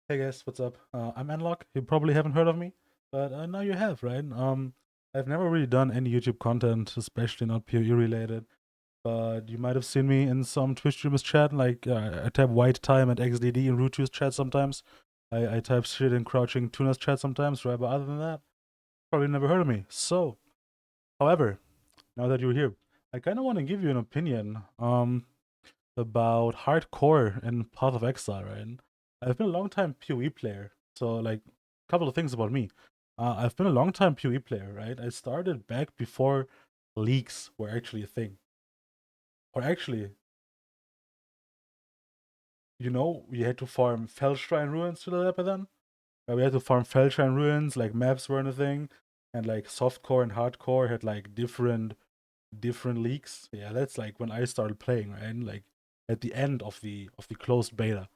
Hey guys, what's up? I'm Enlock. You probably haven't heard of me, but now you have, right? I've never really done any YouTube content, especially not PoE related. But you might have seen me in some Twitch streamers chat. Like I type white time and XDD in Rutu's chat sometimes. I type shit in Crouching Tuna's chat sometimes, right? But other than that, probably never heard of me. So, however, now that you're here, I kind of want to give you an opinion about hardcore in Path of Exile, right? I've been a long time PoE player, so like a couple of things about me. I've been a long time PoE player, right? I started back before leagues were actually a thing. Or actually, we had to farm Fellshrine ruins to the level then. We had to farm Fellshrine ruins, like maps weren't a thing, and like softcore and hardcore had like different leagues. Yeah, that's like when I started playing, right? Like at the end of the closed beta,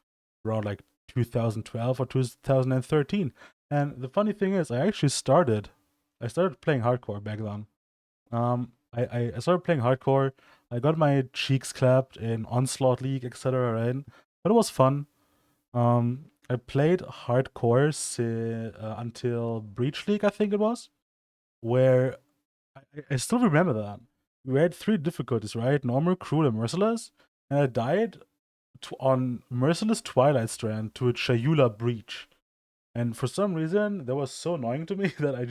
around like 2012 or 2013. And the funny thing is, I started playing hardcore back then. I started playing hardcore. I got my cheeks clapped in Onslaught League, etc. Right? But it was fun. I played hardcore until Breach League, I think it was, where I still remember that. We had three difficulties, right? Normal, cruel, and merciless. And I died on Merciless Twilight Strand to a Chayula Breach. And for some reason, that was so annoying to me that I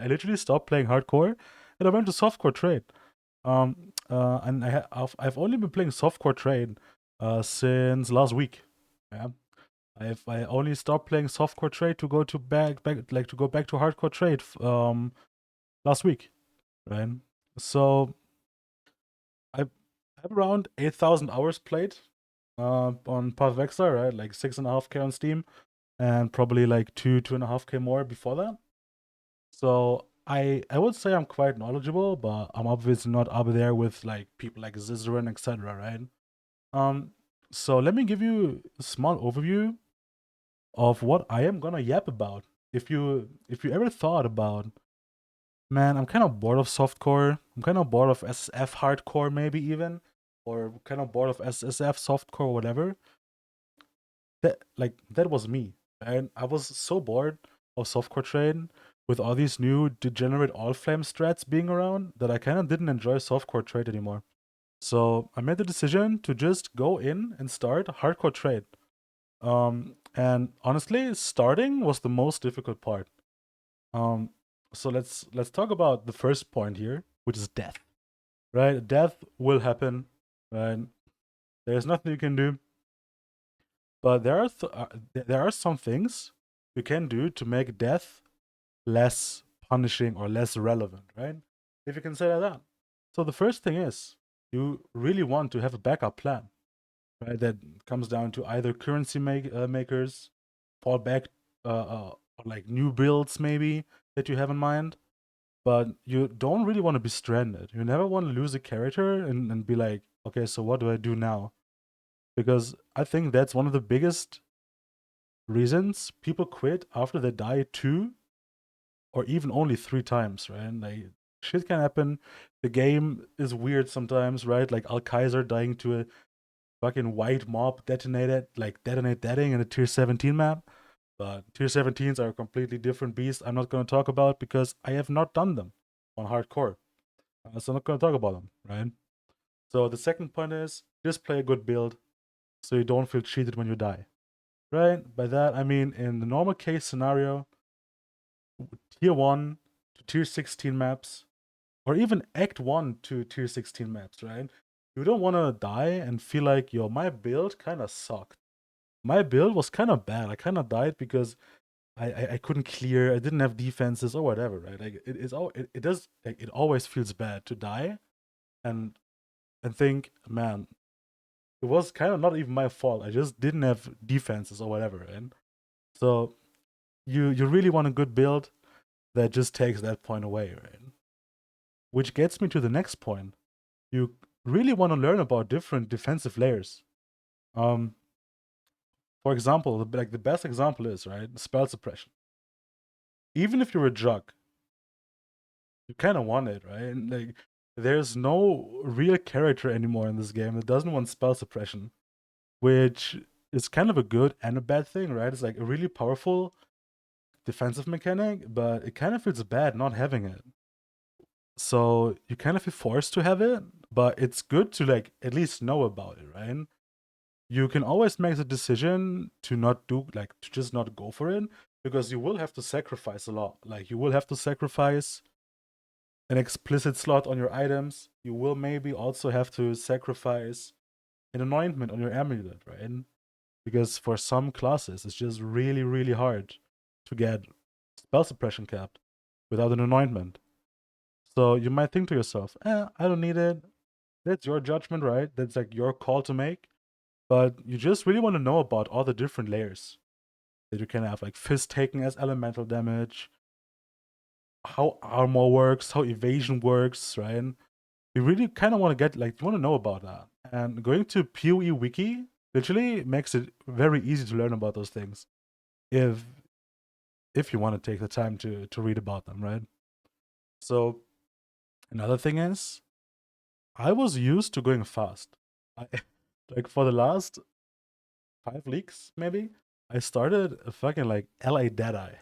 literally stopped playing hardcore and I went to Softcore Trade. And I've only been playing Softcore Trade since last week. Yeah. I only stopped playing Softcore Trade to go to back to go back to Hardcore Trade last week, right? So I have around 8,000 hours played on Path of Exile, right? Like 6.5K on Steam, and probably like 2.5K more before that. So I would say I'm quite knowledgeable, but I'm obviously not up there with like people like Zizaran, etc. Right? Um, so let me give you a small overview of what I am gonna yap about. If you ever thought about, man, I'm kind of bored of softcore. I'm kind of bored of SSF hardcore, maybe even, or kind of bored of SSF softcore, whatever. That was me, and I was so bored of softcore trade with all these new degenerate all flame strats being around that I kind of didn't enjoy softcore trade anymore. So I made the decision to just go in and start hardcore trade. And honestly, starting was the most difficult part. Um, so let's talk about the first point here, which is death. Right, death will happen. Right, there's nothing you can do. But there are some things you can do to make death less punishing or less relevant, right? If you can say that. So the first thing is you really want to have a backup plan, right? That comes down to either makers, fall back, or like new builds maybe that you have in mind. But you don't really want to be stranded. You never want to lose a character and be like, okay, so what do I do now? Because I think that's one of the biggest reasons people quit after they die two or even only three times, right? Like shit can happen. The game is weird sometimes, right? Like Al Kaiser dying to a fucking white mob detonate thatting in a tier 17 map. But tier 17s are a completely different beast. I'm not gonna talk about because I have not done them on hardcore. So I'm not gonna talk about them, right? So the second point is just play a good build so you don't feel cheated when you die. Right? By that I mean in the normal case scenario, tier 1 to tier 16 maps, or even act 1 to tier 16 maps, right? You don't want to die and feel like, yo, my build kind of sucked. My build was kind of bad. I kind of died because I couldn't clear, I didn't have defenses or whatever, right? Like it does, like it always feels bad to die and think, man, it was kind of not even my fault. I just didn't have defenses or whatever, and so you really want a good build that just takes that point away, right? Which gets me to the next point. You really want to learn about different defensive layers. Um, for example, like the best example is right spell suppression. Even if you're a jug, you kind of want it, right? And like, there's no real character anymore in this game that doesn't want spell suppression, which is kind of a good and a bad thing, right? It's like a really powerful defensive mechanic, but it kind of feels bad not having it. So you kind of feel forced to have it, but it's good to like at least know about it, right? You can always make the decision to not do like to just not go for it because you will have to sacrifice a lot. Like you will have to sacrifice an explicit slot on your items. You will maybe also have to sacrifice an anointment on your amulet, right? Because for some classes, it's just really, really hard to get spell suppression capped without an anointment. So you might think to yourself, I don't need it. That's your judgment, right? That's like your call to make. But you just really want to know about all the different layers that you can have, like fist taking as elemental damage, how armor works, how evasion works, right? You really kind of want to get, like, you want to know about that. And going to PoE Wiki literally makes it very easy to learn about those things if you want to take the time to read about them, right? So another thing is, I was used to going fast. I, like for the last 5 leagues, maybe, I started a fucking like LA Deadeye.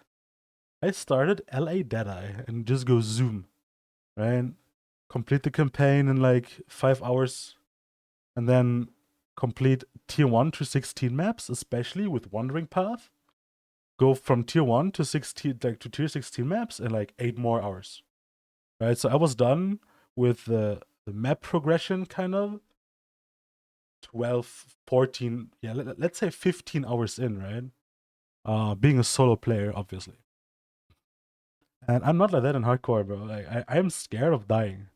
I started LA Deadeye and just go zoom, right? Complete the campaign in like 5 hours, and then complete tier 1 to 16 maps, especially with Wandering Path. Go from tier 1 to 16, like to tier 16 maps in like 8 more hours. Right? So I was done with the map progression kind of 12, 14, yeah, let's say 15 hours in, right? Being a solo player, obviously. And I'm not like that in hardcore, bro. Like I'm scared of dying.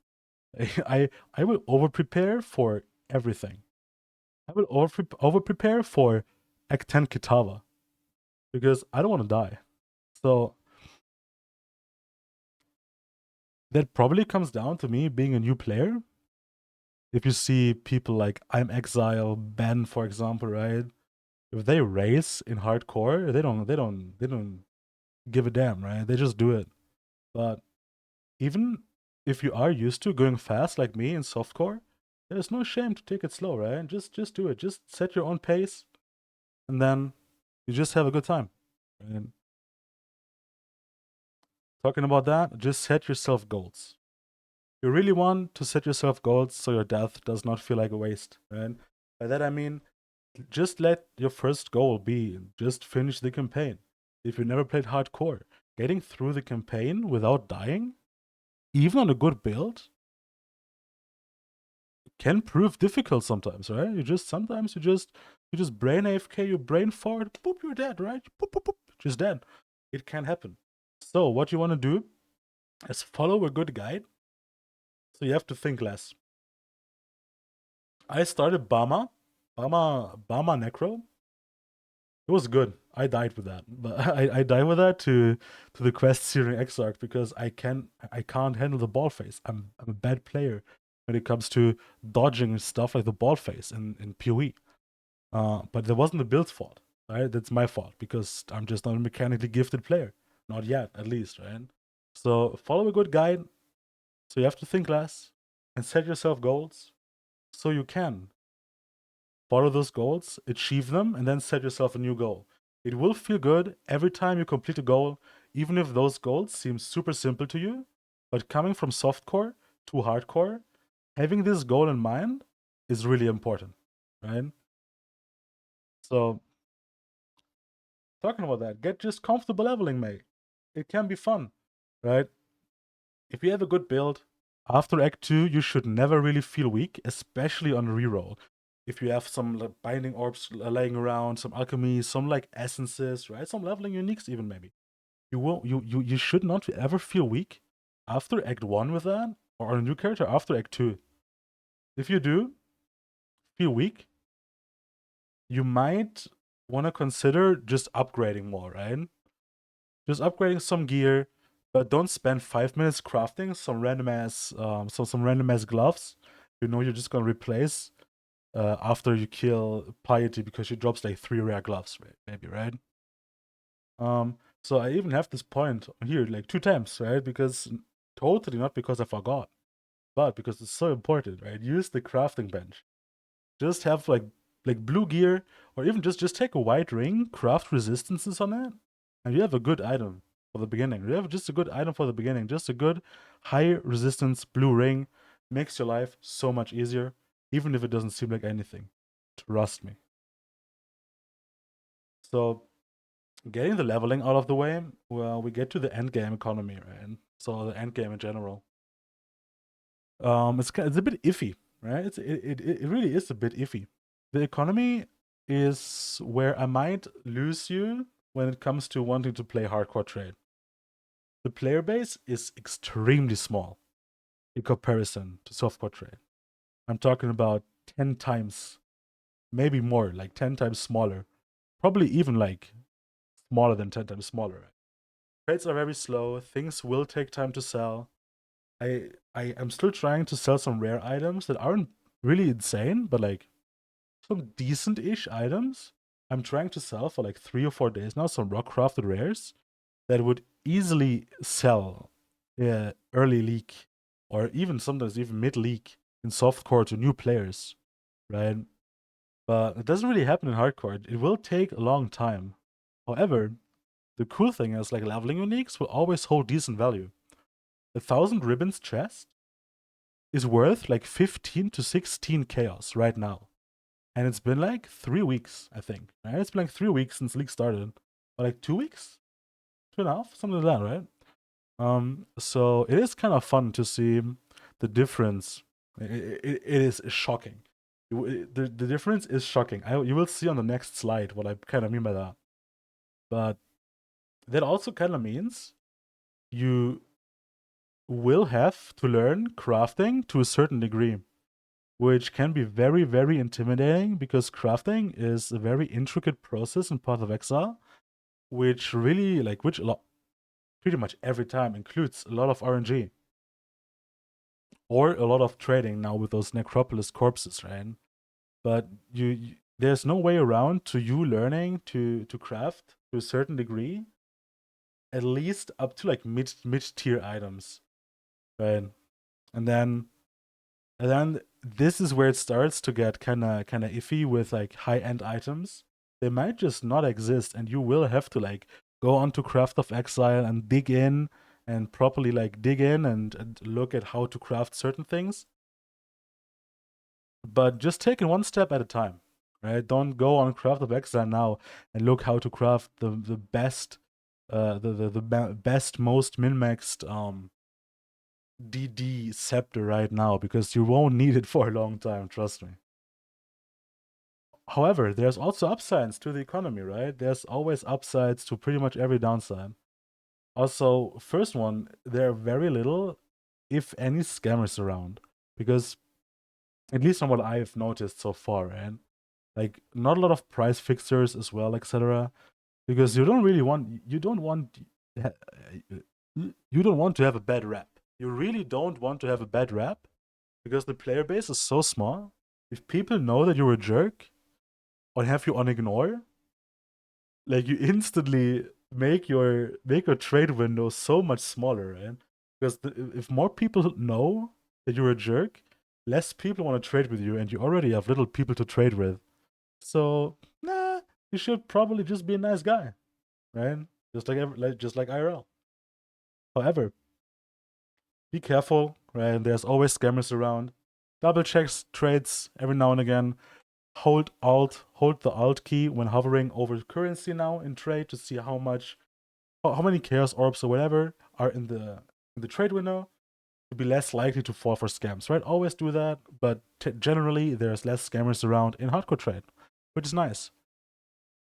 I will over prepare for everything. I will over prepare for Act 10 Kitava because I don't want to die. So that probably comes down to me being a new player. If you see people like I'm Exile, Ben, for example, right? If they race in hardcore, they don't give a damn, right? They just do it. But even if you are used to going fast like me in softcore, there's no shame to take it slow, right? Just do it. Just set your own pace, and then you just have a good time. And talking about that, just set yourself goals. You really want to set yourself goals so your death does not feel like a waste, right? By that I mean, just let your first goal be just finish the campaign. If you never played hardcore, getting through the campaign without dying, even on a good build, can prove difficult sometimes, right? You just brain AFK, you brain forward, boop, you're dead, right? Boop, boop, boop, just dead. It can happen. So what you want to do is follow a good guide. So you have to think less. I started Bama Necro. It was good. I died with that, but I died with that to the quest Searing Exarch because I can't handle the ball face. I'm a bad player when it comes to dodging and stuff like the ball face in PoE. But there wasn't the build's fault, right? That's my fault because I'm just not a mechanically gifted player. Not yet, at least, right? So follow a good guide. So you have to think less and set yourself goals so you can follow those goals, achieve them, and then set yourself a new goal. It will feel good every time you complete a goal, even if those goals seem super simple to you. But coming from softcore to hardcore, having this goal in mind is really important, right? So, talking about that, get just comfortable leveling, mate. It can be fun, right? If you have a good build, after Act 2, you should never really feel weak, especially on reroll. If you have some like, binding orbs laying around, some alchemy, some like essences, right? Some leveling uniques even maybe. You should not ever feel weak after Act 1 with that, or on a new character after Act 2. If you do feel weak, you might want to consider just upgrading more, right? Just upgrading some gear, but don't spend 5 minutes crafting some random ass some random ass gloves. You know you're just gonna replace after you kill Piety because she drops like 3 rare gloves, right? Maybe, right? So I even have this point here like 2 times, right? Because totally not because I forgot, but because it's so important, right? Use the crafting bench. Just have like like blue gear, or even just take a white ring, craft resistances on it, and you have a good item for the beginning. You have just a good item for the beginning. Just a good high resistance blue ring makes your life so much easier, even if it doesn't seem like anything. Trust me. So getting the leveling out of the way, well, we get to the end game economy, right? So the end game in general. It's a bit iffy, right? It really is a bit iffy. The economy is where I might lose you when it comes to wanting to play hardcore trade. The player base is extremely small in comparison to softcore trade. I'm talking about 10 times, maybe more, like 10 times smaller. Probably even like smaller than 10 times smaller. Right? Trades are very slow. Things will take time to sell. I am still trying to sell some rare items that aren't really insane, but like some decent-ish items. I'm trying to sell for like 3 or 4 days now. Some rock crafted rares that would easily sell, early leak or even sometimes even mid leak in softcore to new players, right? But it doesn't really happen in hardcore. It will take a long time. However, the cool thing is like leveling uniques will always hold decent value. 1,000 ribbons chest is worth like 15 to 16 chaos right now. And it's been like 3 weeks, I think. Right? It's been like 3 weeks since league started. Or like 2 weeks? 2.5? Something like that, right? So it is kind of fun to see the difference. It is shocking. The difference is shocking. You will see on the next slide what I kind of mean by that. But that also kind of means you will have to learn crafting to a certain degree, which can be very, very intimidating because crafting is a very intricate process in Path of Exile, which really, like, which a lot, pretty much every time includes a lot of RNG or a lot of trading now with those necropolis corpses, right? But there's no way around to you learning to craft to a certain degree, at least up to like mid tier items, right? And then this is where it starts to get kind of iffy with like high end items. They might just not exist, and you will have to like go onto Craft of Exile and dig in and properly like dig in and look at how to craft certain things. But just take it one step at a time, right? Don't go on Craft of Exile now and look how to craft the best, best most min maxed DD scepter right now because you won't need it for a long time. Trust me. However, there's also upsides to the economy, right? There's always upsides to pretty much every downside. Also, first one, there are very little, if any, scammers around. Because, at least from what I've noticed so far, right? Like, not a lot of price fixers as well, etc. Because you don't want to have a bad rep. You really don't want to have a bad rep because the player base is so small. If people know that you're a jerk, or have you on ignore, like you instantly make your trade window so much smaller, right? Because if more people know that you're a jerk, less people want to trade with you, and you already have little people to trade with. So, nah, you should probably just be a nice guy, right? Just like IRL. However, be careful, right? There's always scammers around. Double checks trades every now and again. Hold the Alt key when hovering over currency now in trade to see how many chaos orbs or whatever are in the trade window to be less likely to fall for scams, right? Always do that, but generally there's less scammers around in hardcore trade, which is nice.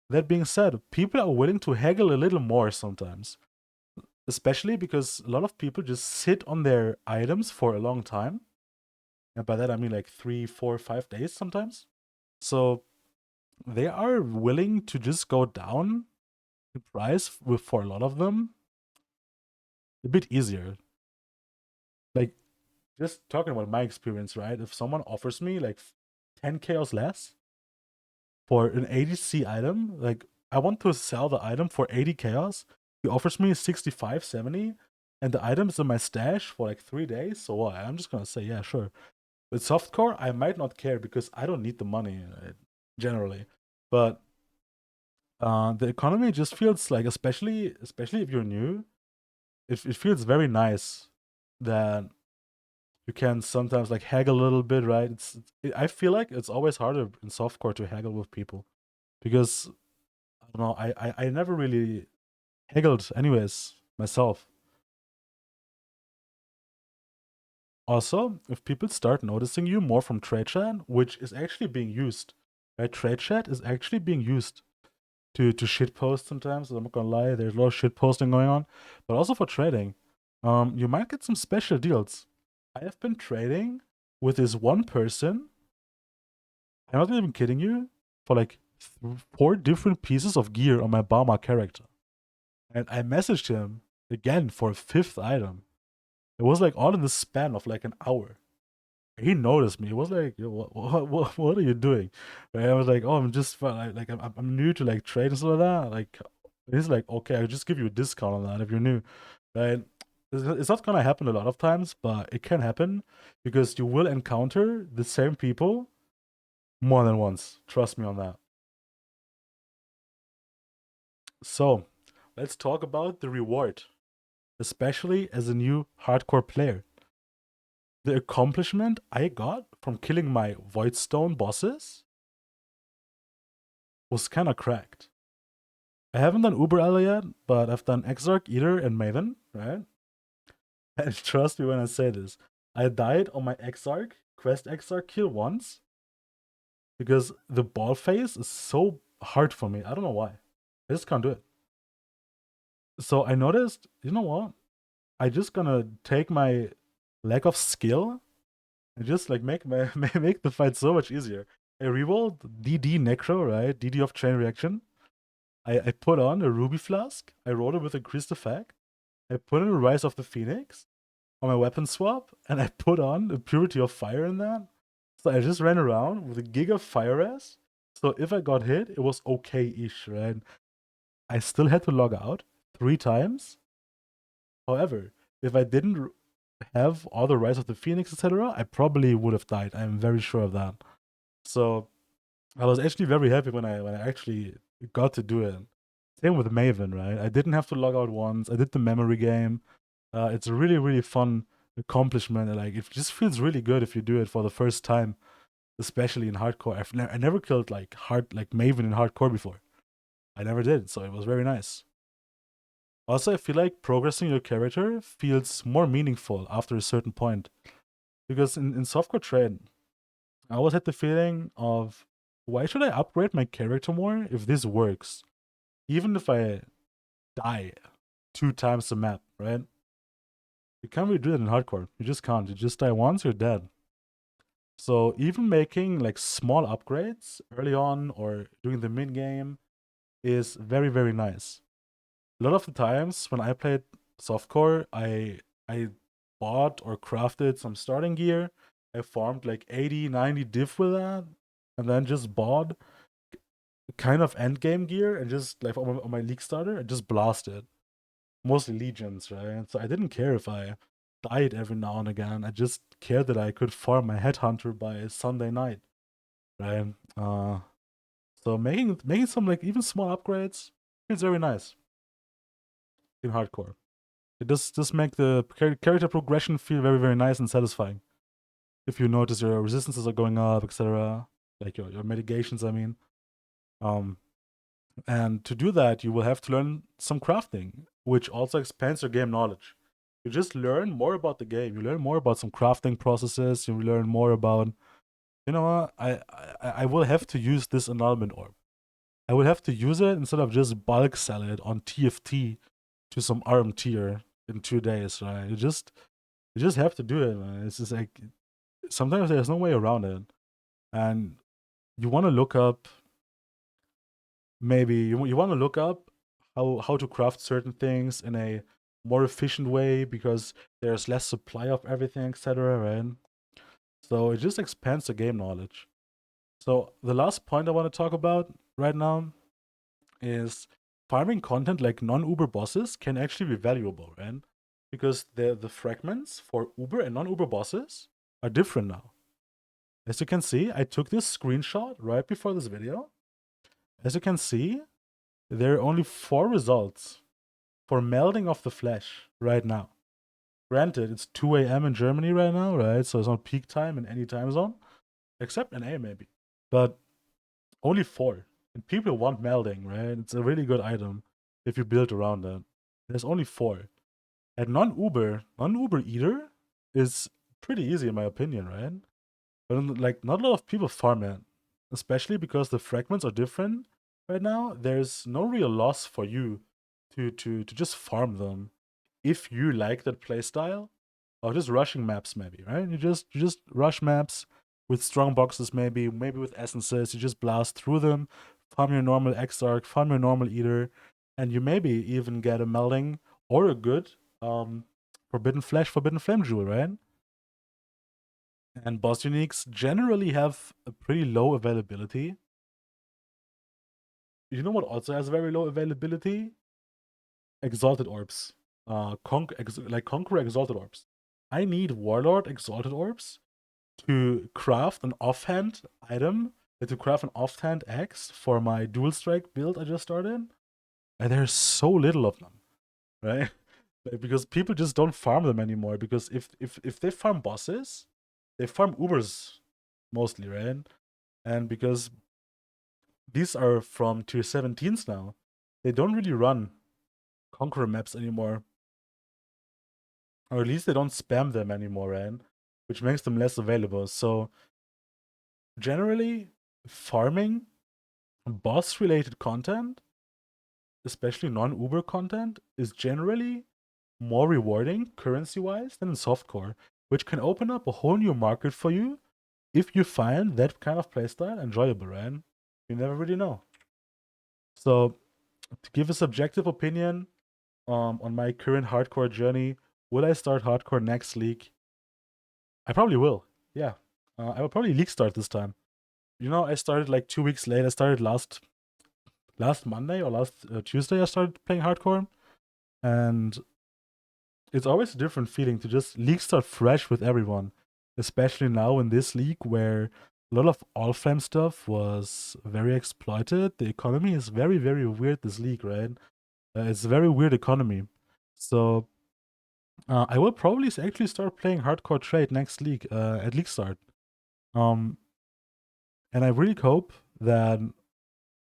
That being said, people are willing to haggle a little more sometimes, especially because a lot of people just sit on their items for a long time, and by that I mean like 3, 4, 5 days sometimes. So they are willing to just go down in price for a lot of them a bit easier. Like, just talking about my experience, right? If someone offers me like 10 chaos less for an 80C item, like I want to sell the item for 80 chaos, he offers me 65, 70, and the item is in my stash for like 3 days, so I'm just gonna say, yeah, sure. With softcore, I might not care because I don't need the money. generally. But the economy just feels like, especially if you're new, it feels very nice that you can sometimes like haggle a little bit, right? I feel like it's always harder in softcore to haggle with people because I don't know, I never really haggled anyways myself. Also, if people start noticing you more from trade chat, which is actually being used, right? Trade chat is actually being used to shit post sometimes. I'm not gonna lie, there's a lot of shit posting going on, but also for trading. You might get some special deals. I have been trading with this one person. I'm not even kidding you. For like four different pieces of gear on my Bauma character, and I messaged him again for a fifth item. It was like all in the span of like an hour. He noticed me. He was like, "Yo, what are you doing?" And I was like, "Oh, I'm just like I'm new to like trade and stuff like that." Like he's like, "Okay, I'll just give you a discount on that if you're new." Right? It's not gonna happen a lot of times, but it can happen because you will encounter the same people more than once. Trust me on that. So let's talk about the reward, especially as a new hardcore player. The accomplishment I got from killing my Voidstone bosses was kind of cracked. I haven't done Uber Ella yet, but I've done Exarch, Eater, and Maven, right? And trust me when I say this. I died on my Exarch, Quest Exarch kill once because the ball phase is so hard for me. I don't know why. I just can't do it. So I noticed, you know what? I just gonna take my lack of skill and just like make my make the fight so much easier. I rerolled DD Necro, right? DD of Chain Reaction. I put on a Ruby Flask. I rolled it with increased effect. I put in a Rise of the Phoenix on my weapon swap, and I put on a Purity of Fire in that. So I just ran around with a gig of Fire Res. So if I got hit, it was okay-ish, right? I still had to log out 3 times. However, if I didn't have all the Rise of the Phoenix, etc., I probably would have died. I'm very sure of that. So I was actually very happy when I actually got to do it. Same with Maven, right? I didn't have to log out once. I did the memory game. It's a really, really fun accomplishment. Like it just feels really good if you do it for the first time, especially in hardcore. I never killed like Maven in hardcore before. I never did, so it was very nice. Also, I feel like progressing your character feels more meaningful after a certain point. Because in Softcore Trade, I always had the feeling of why should I upgrade my character more if this works? Even if I die 2 times the map, right? You can't really do that in hardcore. You just can't. You just die once, you're dead. So even making like small upgrades early on or during the mid game is very, very nice. A lot of the times when I played softcore, I bought or crafted some starting gear. I farmed like 80, 90 diff with that, and then just bought kind of end game gear and just like on my league starter and just blasted. Mostly legions, right? So I didn't care if I died every now and again. I just cared that I could farm my headhunter by Sunday night, right? So making some like even small upgrades feels very nice in hardcore. It does make the character progression feel very very nice and satisfying. If you notice your resistances are going up, etc., like your mitigations, I mean. Um, and to do that, you will have to learn some crafting, which also expands your game knowledge. You just learn more about the game. You learn more about some crafting processes. You learn more about, you know what, I will have to use this annulment orb. I will have to use it instead of just bulk sell it on TFT to some ARM tier in 2 days, right? You just have to do it, man. It's just like sometimes there's no way around it. And you want to look up maybe you want to look up how to craft certain things in a more efficient way because there's less supply of everything, etc. Right? So it just expands the game knowledge. So the last point I want to talk about right now is farming content like non-Uber bosses can actually be valuable, right? Because the fragments for Uber and non-Uber bosses are different now. As you can see, I took this screenshot right before this video. As you can see, there are only 4 results for melding of the flesh right now. Granted, it's 2 a.m. in Germany right now, right? So it's not peak time in any time zone, except in A maybe. But only 4. And people want melding, right? It's a really good item if you build around it. There's only 4. And non-Uber Eater is pretty easy in my opinion, right? But like not a lot of people farm it, especially because the fragments are different right now. There's no real loss for you to just farm them if you like that playstyle or just rushing maps maybe, right? You just rush maps with strong boxes maybe with essences. You just blast through them, farm your normal Exarch, farm your normal Eater, and you maybe even get a melding or a good Forbidden Flame Jewel, right? And boss uniques generally have a pretty low availability. You know what also has very low availability? Exalted Orbs. Conqueror Exalted Orbs. I need Warlord Exalted Orbs to craft an offhand item, to craft an offhand X for my dual strike build I just started. And there's so little of them, right? Because people just don't farm them anymore. Because if they farm bosses, they farm Ubers mostly, right? And because these are from tier 17s now, they don't really run Conqueror maps anymore. Or at least they don't spam them anymore, right? Which makes them less available. So generally, farming boss related content, especially non-Uber content, is generally more rewarding currency wise than in softcore, which can open up a whole new market for you if you find that kind of playstyle enjoyable, right? You never really know. So to give a subjective opinion on my current hardcore journey, will I start hardcore next league? I probably will. Yeah. I will probably league start this time. You know, I started like 2 weeks late. I started last Monday or last Tuesday. I started playing hardcore, and it's always a different feeling to just league start fresh with everyone, especially now in this league where a lot of all flame stuff was very exploited. The economy is very very weird. This league, right? It's a very weird economy. So I will probably actually start playing Hardcore Trade next league at league start. Um, and I really hope that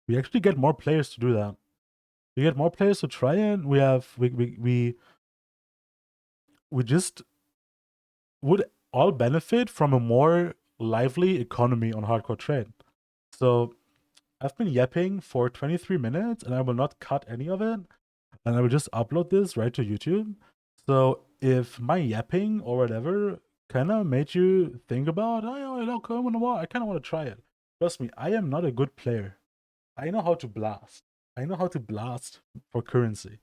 we actually get more players to do that. We get more players to try it. We just would all benefit from a more lively economy on Hardcore Trade. So I've been yapping for 23 minutes and I will not cut any of it. And I will just upload this right to YouTube. So if my yapping or whatever kind of made you think about, oh, I kind of want to try it. Trust me, I am not a good player. I know how to blast. I know how to blast for currency.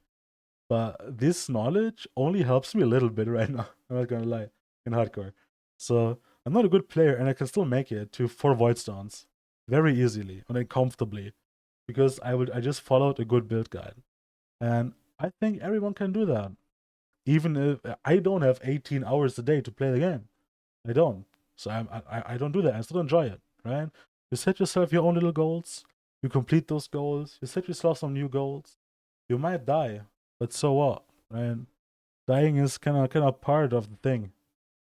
But this knowledge only helps me a little bit right now. I'm not gonna lie, in hardcore. So I'm not a good player, and I can still make it to 4 void stones very easily and comfortably because I just followed a good build guide, and I think everyone can do that. Even if I don't have 18 hours a day to play the game, I don't. So I don't do that. I still enjoy it, right? You set yourself your own little goals. You complete those goals. You set yourself some new goals. You might die, but so what, right? Dying is kind of part of the thing,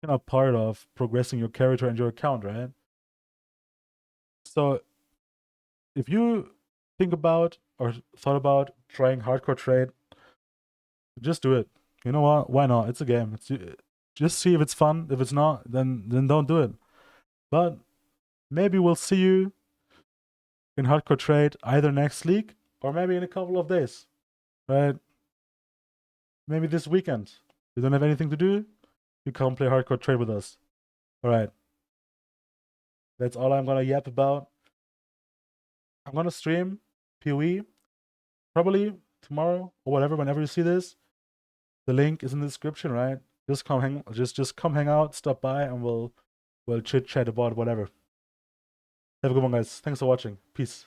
kind of part of progressing your character and your account, right? So if you think about or thought about trying hardcore trade, just do it. You know what? Why not? It's a game. Just see if it's fun. If it's not, then don't do it. But maybe we'll see you in hardcore trade either next league or maybe in a couple of days, right? Maybe this weekend. You don't have anything to do, you come play hardcore trade with us. All right. That's all I'm gonna yap about. I'm gonna stream PoE probably tomorrow or whatever. Whenever you see this, the link is in the description, right? Just come hang out, stop by, and we'll chit chat about whatever. Have a good one, guys. Thanks for watching. Peace.